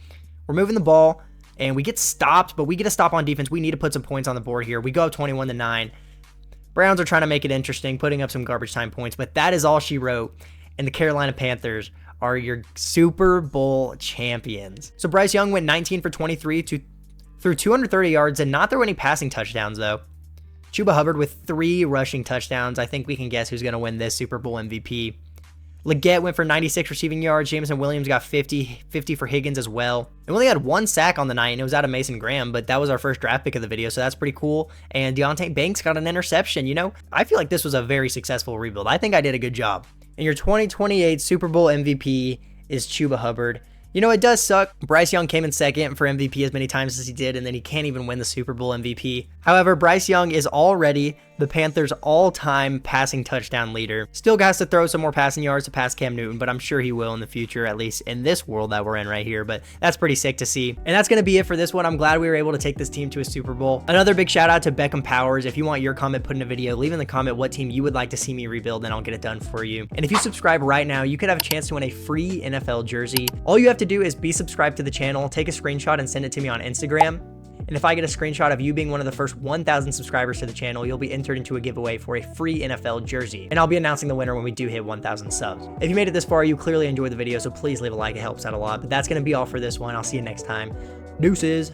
We're moving the ball. And we get stopped, but we get a stop on defense. We need to put some points on the board here. We go up 21-9. Browns are trying to make it interesting, putting up some garbage time points, but that is all she wrote. And the Carolina Panthers are your Super Bowl champions. So Bryce Young went 19 for 23 through 230 yards and not throw any passing touchdowns, though. Chuba Hubbard with 3 rushing touchdowns. I think we can guess who's going to win this Super Bowl MVP. Legette went for 96 receiving yards. Jameson Williams got 50 for Higgins as well. And we only had 1 sack on the night, and it was out of Mason Graham, but that was our first draft pick of the video, so that's pretty cool. And Deontay Banks got an interception, you know? I feel like this was a very successful rebuild. I think I did a good job. And your 2028 Super Bowl MVP is Chuba Hubbard. You know, it does suck. Bryce Young came in second for MVP as many times as he did, and then he can't even win the Super Bowl MVP. However, Bryce Young is already the Panthers' all-time passing touchdown leader. Still has to throw some more passing yards to pass Cam Newton, but I'm sure he will in the future, at least in this world that we're in right here. But that's pretty sick to see. And that's going to be it for this one. I'm glad we were able to take this team to a Super Bowl. Another big shout out to Beckham Powers. If you want your comment put in a video, leave in the comment what team you would like to see me rebuild, and I'll get it done for you. And if you subscribe right now, you could have a chance to win a free NFL jersey. All you have to do is be subscribed to the channel, take a screenshot and send it to me on Instagram. And if I get a screenshot of you being one of the first 1,000 subscribers to the channel, you'll be entered into a giveaway for a free NFL jersey. And I'll be announcing the winner when we do hit 1,000 subs. If you made it this far, you clearly enjoyed the video, so please leave a like. It helps out a lot. But that's going to be all for this one. I'll see you next time. Deuces.